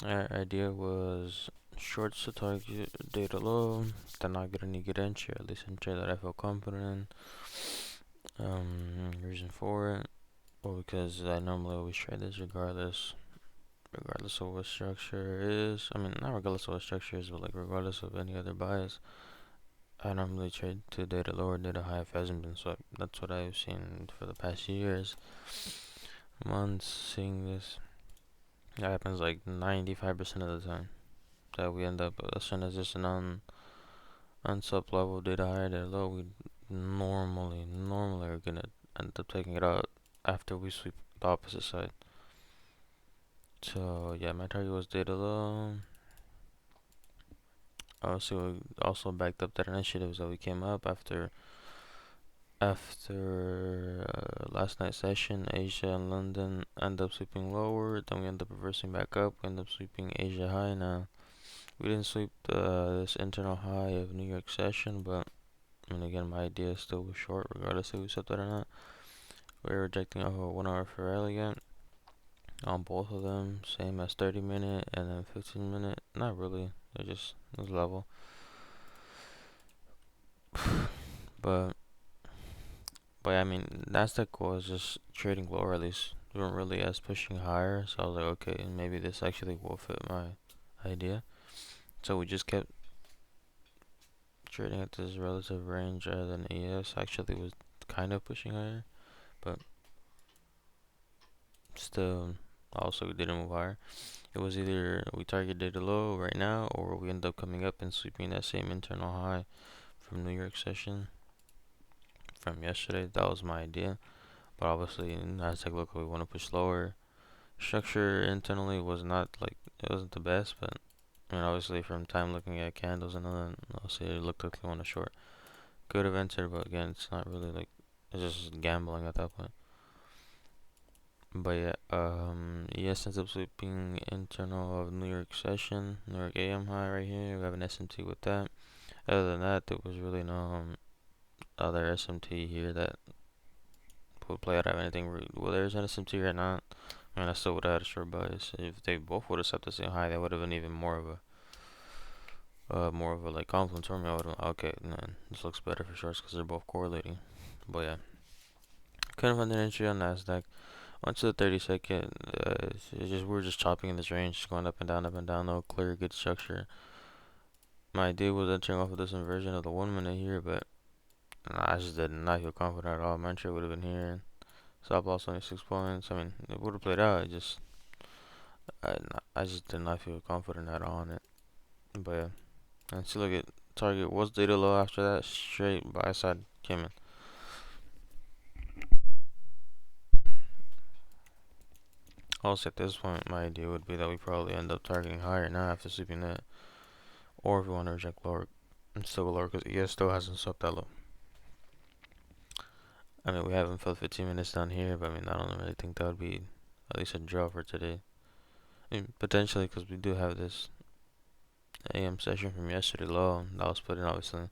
Our idea was shorts to target data low, then not get any good entry, at least entry that I feel confident in. Reason for it, well, because I normally always trade this regardless of what structure is. I mean, not regardless of what structure is, but like regardless of any other bias. I normally trade to data low or data high if it hasn't been swept. That's what I've seen for the past years, months, seeing this. It happens like 95% of the time that we end up, as soon as it's an on sub level data high, data low, we normally are gonna end up taking it out after we sweep the opposite side. So yeah, my target was data low. Also, backed up that initiatives that we came up after last night's session. Asia and London end up sweeping lower, then we end up reversing back up. We end up sweeping Asia high now. We didn't sweep this internal high of New York session, but I mean, again, my idea still was short, regardless if we swept it or not. We're rejecting off a 1 hour for elegant on both of them, same as 30-minute and then 15-minute. Not really, it was level. But I mean, Nasdaq was just trading lower, at least. We weren't really as pushing higher, so I was like, okay, maybe this actually will fit my idea. So we just kept trading at this relative range rather than ES actually was kind of pushing higher, but still also didn't move higher. It was either we target data low right now or we end up coming up and sweeping that same internal high from New York session from yesterday. That was my idea, but obviously Nasdaq look like we want to push lower. Structure internally was not like, it wasn't the best, but I mean, obviously from time looking at candles and all that, obviously it looked like they want to short. Could have entered, but again, it's not really like, it's just gambling at that point. But yeah, ES ends up sweeping internal of New York session, New York AM high right here. We have an SMT with that. Other than that, there was really no other SMT here that would play out of anything. Well, there's an SMT right now. I mean, I still would have had a short bias. If they both would have set the same high, that would have been even more of a like confluence for me. I would have, okay, man, this looks better for shorts because they're both correlating. But yeah, couldn't find an entry on Nasdaq. Onto the 30-second, we're just chopping in this range, just going up and down, no clear good structure. My idea was entering off of this inversion of the 1 minute here, but I just did not feel confident at all. My entry would have been here. Stop loss 26 points. I mean, it would have played out. I just did not feel confident at all on it. But yeah, and see, look at target was data low after that. Straight buy side came in. Also, at this point, my idea would be that we probably end up targeting higher now after sweeping that. Or if we want to reject lower, and still go lower because ES still hasn't swept that low. I mean, we haven't filled 15 minutes down here, but I mean, I don't really think that would be at least a draw for today. I mean, potentially because we do have this AM session from yesterday low that was put in. Obviously, it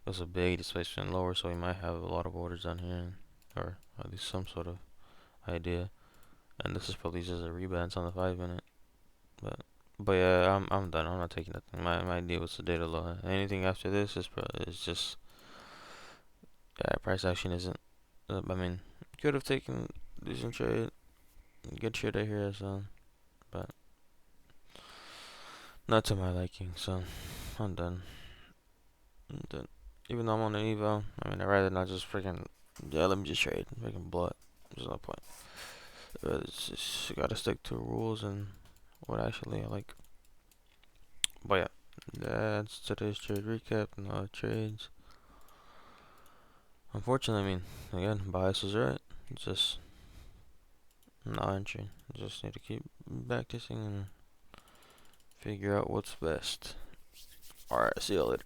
was a big displacement lower, so we might have a lot of orders down here, or at least some sort of idea. And this is probably just a rebalance on the 5 minute, but. But yeah, I'm done. I'm not taking nothing. My idea was to data low. Anything after this is just, yeah, price action isn't. I mean, could have taken decent trade, good trade right here, so, but not to my liking. So I'm done. I'm done. Even though I'm on an eval, I mean, I'd rather not just freaking, yeah, let me just trade, freaking blood. There's no point. It's just, you gotta stick to rules and what actually I like. But yeah, that's today's trade recap. No trades. Unfortunately, I mean, again, bias is right. It's just not entry. Just need to keep practicing and figure out what's best. Alright, see you later.